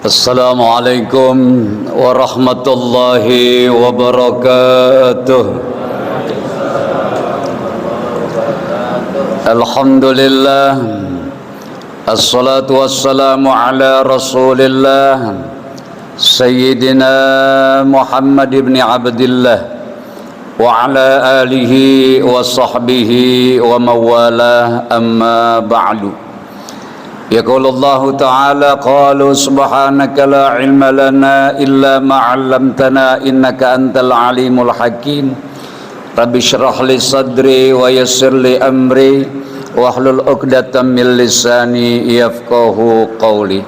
Assalamualaikum warahmatullahi wabarakatuh. Alhamdulillah, assalatu wassalamu ala rasulillah Sayyidina Muhammad ibn Abdillah wa ala alihi wa sahbihi wa mawalah, amma ba'du. Yaqulu Allah Ta'ala, qalu subhanaka la ilma lana illa ma 'allamtana innaka antal alimul hakim. Rabbi shrah li sadri wa yassir li amri wahlul 'uqdatam min lisani yafqahu qawli.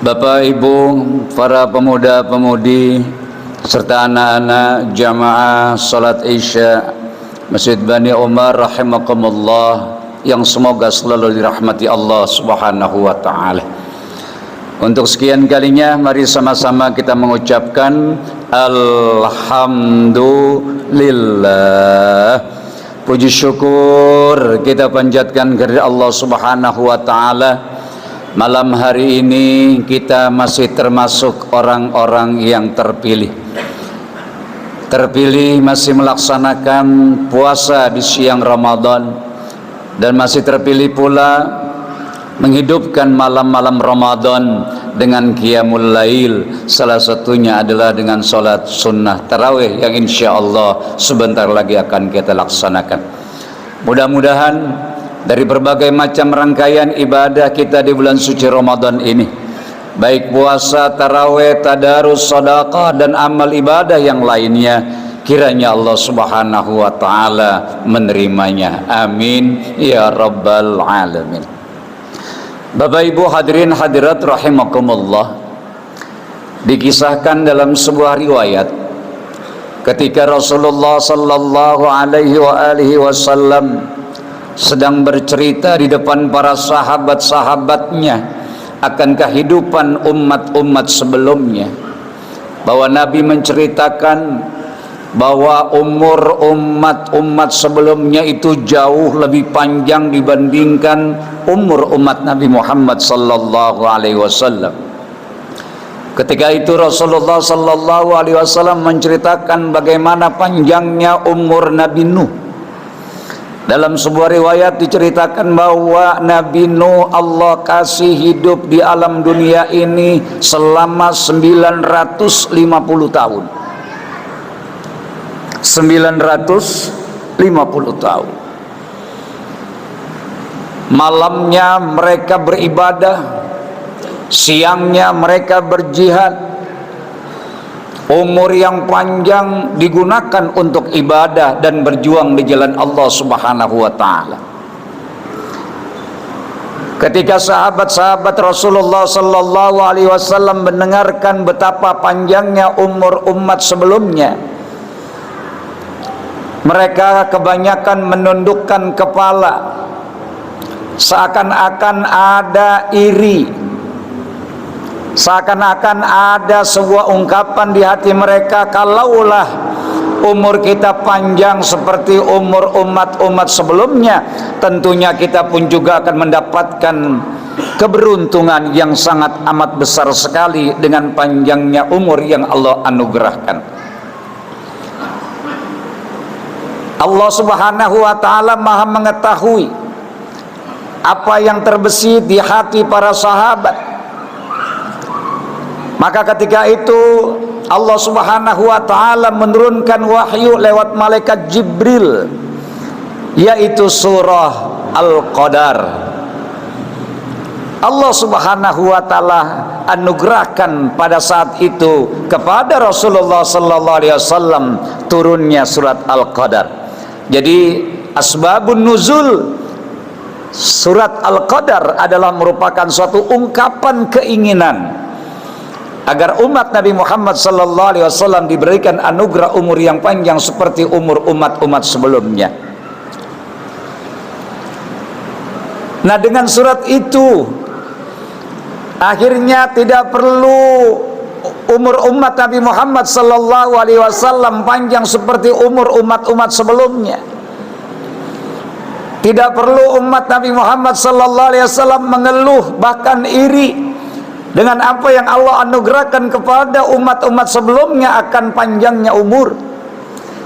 Bapak Ibu, para pemuda-pemudi serta anak-anak jamaah salat Isya Masjid Bani Umar rahimakumullah, yang semoga selalu dirahmati Allah Subhanahu wa taala. Untuk sekian kalinya mari sama-sama kita mengucapkan alhamdulillah. Puji syukur kita panjatkan kepada Allah Subhanahu wa taala. Malam hari ini kita masih termasuk orang-orang yang terpilih. Terpilih masih melaksanakan puasa di siang Ramadan, dan masih terpilih pula menghidupkan malam-malam Ramadan dengan qiyamul lail. Salah satunya adalah dengan sholat sunnah tarawih yang insya Allah sebentar lagi akan kita laksanakan. Mudah-mudahan dari berbagai macam rangkaian ibadah kita di bulan suci Ramadan ini, baik puasa, tarawih, tadarus, sedekah, dan amal ibadah yang lainnya, kiranya Allah Subhanahu wa taala menerimanya. Amin ya rabbal alamin. Bapak Ibu hadirin hadirat rahimakumullah, dikisahkan dalam sebuah riwayat ketika Rasulullah sallallahu alaihi wasallam sedang bercerita di depan para sahabat-sahabatnya akan kehidupan umat-umat sebelumnya, bahwa Nabi menceritakan bahwa umur umat-umat sebelumnya itu jauh lebih panjang dibandingkan umur umat Nabi Muhammad sallallahu alaihi wasallam. Ketika itu Rasulullah sallallahu alaihi wasallam menceritakan bagaimana panjangnya umur Nabi Nuh. Dalam sebuah riwayat diceritakan bahwa Nabi Nuh Allah kasih hidup di alam dunia ini selama 950 tahun. 950 tahun. Malamnya mereka beribadah, siangnya mereka berjihad. Umur yang panjang digunakan untuk ibadah dan berjuang di jalan Allah Subhanahu wa taala. Ketika sahabat-sahabat Rasulullah sallallahu alaihi wasallam mendengarkan betapa panjangnya umur umat sebelumnya, mereka kebanyakan menundukkan kepala, seakan-akan ada iri, seakan-akan ada sebuah ungkapan di hati mereka, kalaulah umur kita panjang seperti umur umat-umat sebelumnya, tentunya kita pun juga akan mendapatkan keberuntungan yang sangat amat besar sekali dengan panjangnya umur yang Allah anugerahkan. Allah Subhanahu wa taala Maha mengetahui apa yang terbesit di hati para sahabat. Maka ketika itu Allah Subhanahu wa taala menurunkan wahyu lewat malaikat Jibril, yaitu surah Al-Qadar. Allah Subhanahu wa taala anugerahkan pada saat itu kepada Rasulullah sallallahu alaihi wasallam turunnya surat Al-Qadar. Jadi asbabun nuzul surat Al-Qadar adalah merupakan suatu ungkapan keinginan agar umat Nabi Muhammad sallallahu alaihi wasallam diberikan anugerah umur yang panjang seperti umur umat-umat sebelumnya. Nah, dengan surat itu akhirnya tidak perlu umur umat Nabi Muhammad sallallahu alaihi wasallam panjang seperti umur umat-umat sebelumnya. Tidak perlu umat Nabi Muhammad sallallahu alaihi wasallam mengeluh bahkan iri Dengan apa yang Allah anugerahkan kepada umat-umat sebelumnya akan panjangnya umur.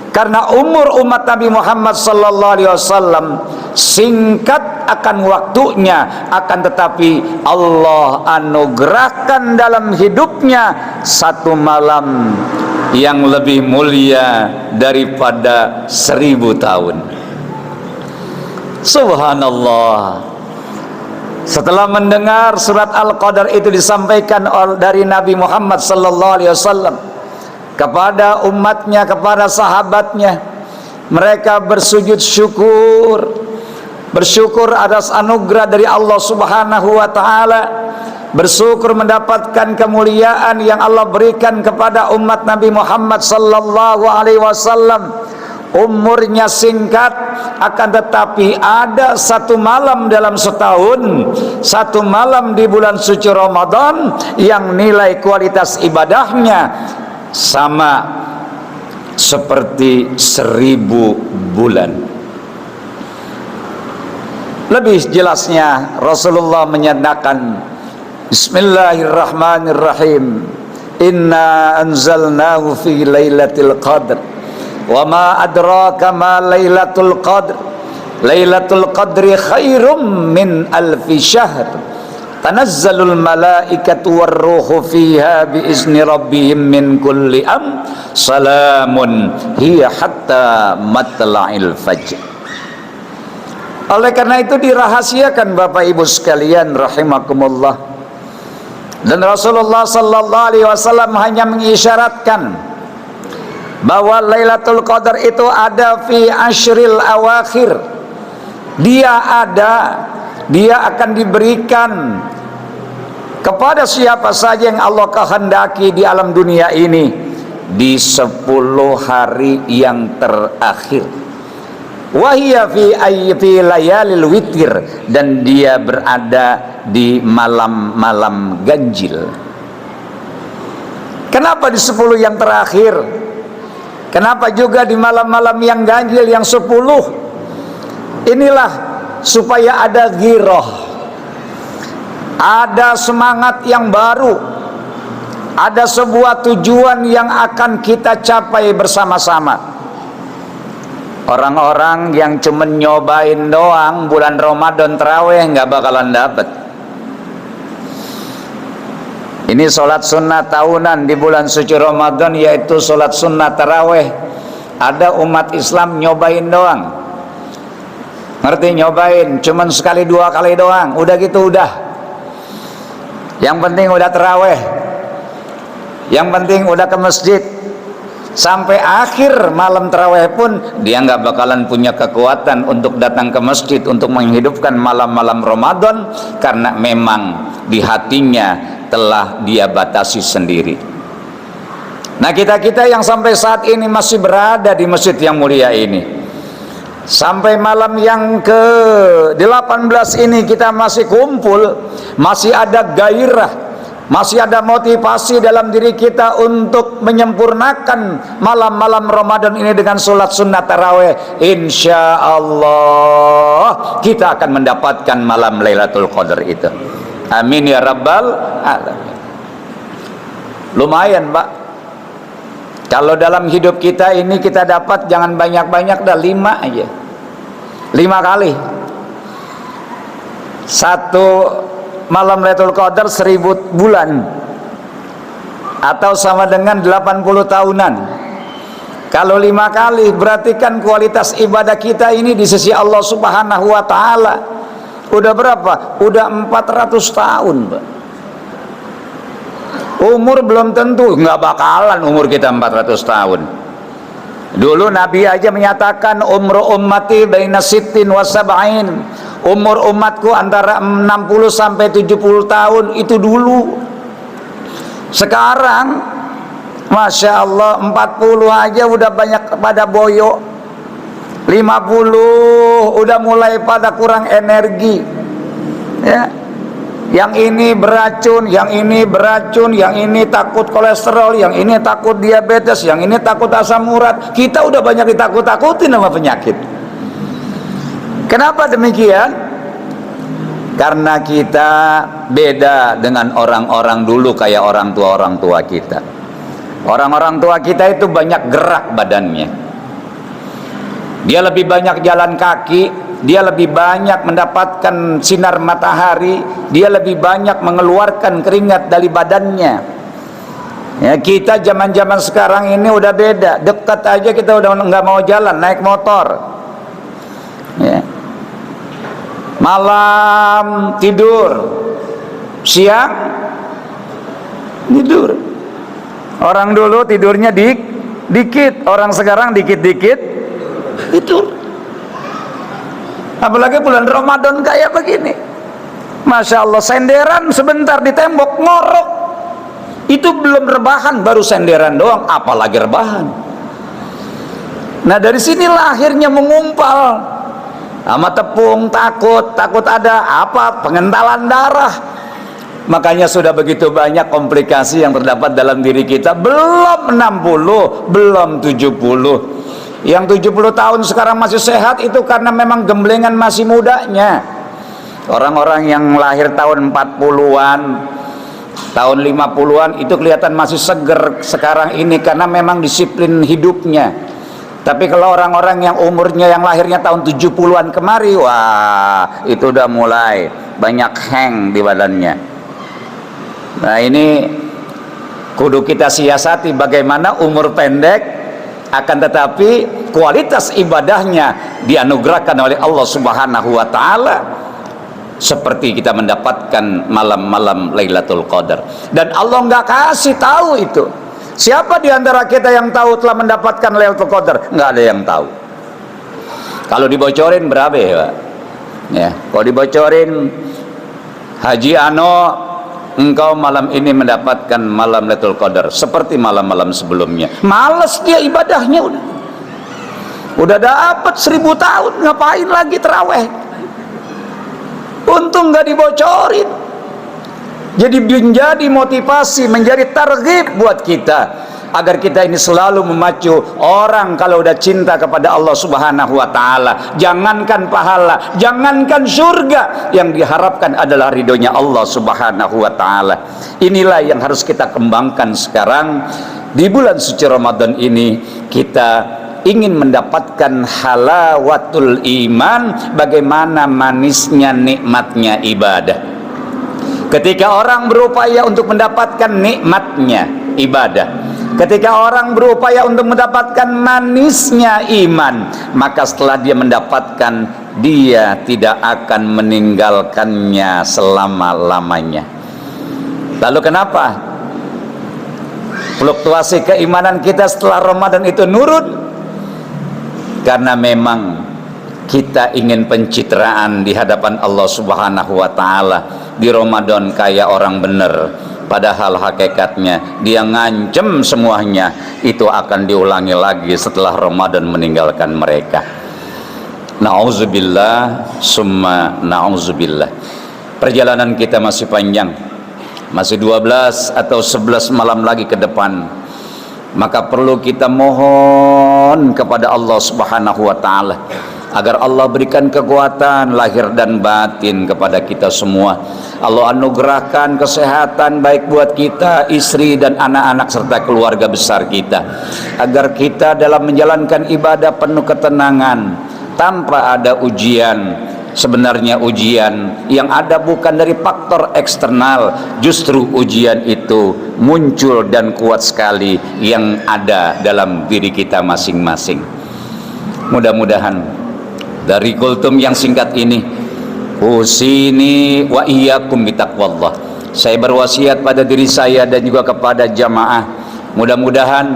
Karena umur umat Nabi Muhammad sallallahu alaihi wasallam singkat akan waktunya, akan tetapi Allah anugerahkan dalam hidupnya satu malam yang lebih mulia daripada 1000 tahun. Subhanallah. Setelah mendengar surat Al-Qadar itu disampaikan dari Nabi Muhammad sallallahu alaihi wasallam kepada umatnya, kepada sahabatnya, mereka bersujud syukur, bersyukur atas anugerah dari Allah Subhanahu wa taala, bersyukur mendapatkan kemuliaan yang Allah berikan kepada umat Nabi Muhammad sallallahu alaihi wasallam. Umurnya singkat, akan tetapi ada satu malam dalam setahun, satu malam di bulan suci Ramadan yang nilai kualitas ibadahnya sama seperti 1000 bulan. Lebih jelasnya Rasulullah menyatakan, Bismillahirrahmanirrahim, Inna anzalnahu fi lailatul qadr, wa ma adraka ma lailatul qadr, lailatul qadri khairum min alfi syahr, tanazzalul malaikatu warruhu fiha biizni rabbihim min kulli salamun hiya hatta matla'il fajr. Oleh karena itu dirahasiakan Bapak Ibu sekalian rahimakumullah, dan Rasulullah sallallahu alaihi wasallam hanya mengisyaratkan bahwa Lailatul Qadar itu ada fi ashril awakhir. Dia ada, dia akan diberikan kepada siapa saja yang Allah kehendaki di alam dunia ini di 10 hari yang terakhir. Wahia fi layalil witir, dan dia berada di malam-malam ganjil. Kenapa di 10 yang terakhir? Kenapa juga di malam-malam yang ganjil yang 10? Inilah supaya ada ghirah, ada semangat yang baru, ada sebuah tujuan yang akan kita capai bersama-sama. Orang-orang yang cuma nyobain doang bulan Ramadan tarawih nggak bakalan dapat. Ini sholat sunnah tahunan di bulan suci Ramadan, yaitu sholat sunnah tarawih. Ada umat Islam nyobain doang. Ngerti nyobain? Cuman sekali 2 kali doang. Udah gitu udah. Yang penting udah tarawih. Yang penting udah ke masjid. Sampai akhir malam tarawih pun dia nggak bakalan punya kekuatan untuk datang ke masjid untuk menghidupkan malam-malam Ramadan, karena memang di hatinya telah dia batasi sendiri. Nah, kita-kita yang sampai saat ini masih berada di masjid yang mulia ini, sampai malam yang ke-18 ini kita masih kumpul, masih ada gairah, masih ada motivasi dalam diri kita untuk menyempurnakan malam-malam Ramadan ini dengan sholat sunnah tarawih. Insya Allah kita akan mendapatkan malam Lailatul Qadar itu. Amin ya rabbal alamin. Lumayan Pak, kalau dalam hidup kita ini kita dapat jangan banyak-banyak, dah 5 aja, 5 kali. Satu malam Lailatul Qadar 1000 bulan, atau sama dengan 80 tahunan. Kalau 5 kali berarti kan kualitas ibadah kita ini di sisi Allah Subhanahu wa taala udah berapa? Udah 400 tahun, Pak. Umur belum tentu, nggak bakalan umur kita 400 tahun. Dulu Nabi aja menyatakan umru ummati baina sittin wa sab'in. Umur umatku antara 60 sampai 70 tahun, itu dulu. Sekarang Masya Allah 40 aja udah banyak pada boyo, 50 udah mulai pada kurang energi ya. Yang ini beracun, yang ini beracun, yang ini takut kolesterol, yang ini takut diabetes, yang ini takut asam urat. Kita udah banyak ditakut-takutin sama penyakit. Kenapa demikian? Karena kita beda dengan orang-orang dulu, kayak orang tua kita. Orang-orang tua kita itu banyak gerak badannya. Dia lebih banyak jalan kaki, dia lebih banyak mendapatkan sinar matahari, dia lebih banyak mengeluarkan keringat dari badannya. Ya, kita zaman-zaman sekarang ini udah beda. Dekat aja kita udah nggak mau jalan, naik motor. Ya. Malam tidur, siang tidur. Orang dulu tidurnya dikit, orang sekarang dikit-dikit tidur. Apalagi bulan Ramadan kayak begini, Masya Allah, senderan sebentar di tembok ngorok, itu belum rebahan, baru senderan doang, apalagi rebahan. Nah dari sinilah akhirnya mengumpal sama tepung, takut ada apa, pengentalan darah. Makanya sudah begitu banyak komplikasi yang terdapat dalam diri kita. Belum 60, belum 70. Yang 70 tahun sekarang masih sehat itu karena memang gemblengan masih mudanya. Orang-orang yang lahir tahun 40-an, tahun 50-an itu kelihatan masih seger sekarang ini karena memang disiplin hidupnya. Tapi kalau orang-orang yang umurnya yang lahirnya tahun 70-an kemari, wah itu udah mulai banyak hang di badannya. Nah ini kudu kita siasati bagaimana umur pendek akan tetapi kualitas ibadahnya dianugerahkan oleh Allah Subhanahu wa taala, seperti kita mendapatkan malam-malam Lailatul Qadar. Dan Allah nggak kasih tahu itu. Siapa di antara kita yang tahu telah mendapatkan Lailatul Qadar? Nggak ada yang tahu. Kalau dibocorin berapa ya, Pak? Ya, kalau dibocorin, Haji Ano, engkau malam ini mendapatkan malam Lailatul Qadar seperti malam-malam sebelumnya. Males dia ibadahnya udah dapat 1000 tahun, ngapain lagi terawih? Untung nggak dibocorin. Jadi menjadi motivasi, menjadi targhib buat kita agar kita ini selalu memacu orang kalau udah cinta kepada Allah Subhanahu wa taala. Jangankan pahala, jangankan surga, yang diharapkan adalah ridhonya Allah Subhanahu wa taala. Inilah yang harus kita kembangkan sekarang di bulan suci Ramadan ini. Kita ingin mendapatkan halawatul iman, bagaimana manisnya nikmatnya ibadah. Ketika orang berupaya untuk mendapatkan nikmatnya ibadah, ketika orang berupaya untuk mendapatkan manisnya iman, maka setelah dia mendapatkan, dia tidak akan meninggalkannya selama-lamanya. Lalu kenapa fluktuasi keimanan kita setelah Ramadan itu nurun? Karena memang kita ingin pencitraan di hadapan Allah Subhanahu wa taala di Ramadan kayak orang bener, padahal hakikatnya dia ngancem semuanya itu akan diulangi lagi setelah Ramadan meninggalkan mereka. Na'udzubillah summa na'udzubillah. Perjalanan kita masih panjang, masih 12 atau 11 malam lagi ke depan. Maka perlu kita mohon kepada Allah Subhanahu wa taala agar Allah berikan kekuatan lahir dan batin kepada kita semua. Allah anugerahkan kesehatan baik buat kita, istri dan anak-anak serta keluarga besar kita, agar kita dalam menjalankan ibadah penuh ketenangan tanpa ada ujian. Sebenarnya ujian yang ada bukan dari faktor eksternal, justru ujian itu muncul dan kuat sekali yang ada dalam diri kita masing-masing. Mudah-mudahan dari kultum yang singkat ini, usini wa iyyakum bitaqwallah, saya berwasiat pada diri saya dan juga kepada jamaah, mudah-mudahan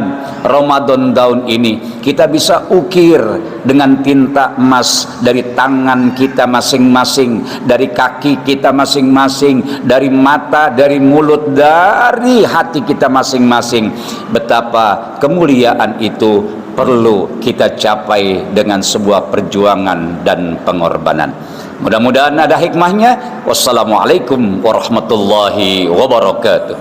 Ramadan tahun ini kita bisa ukir dengan tinta emas dari tangan kita masing-masing, dari kaki kita masing-masing, dari mata, dari mulut, dari hati kita masing-masing. Betapa kemuliaan itu perlu kita capai dengan sebuah perjuangan dan pengorbanan. Mudah-mudahan ada hikmahnya. Wassalamualaikum warahmatullahi wabarakatuh.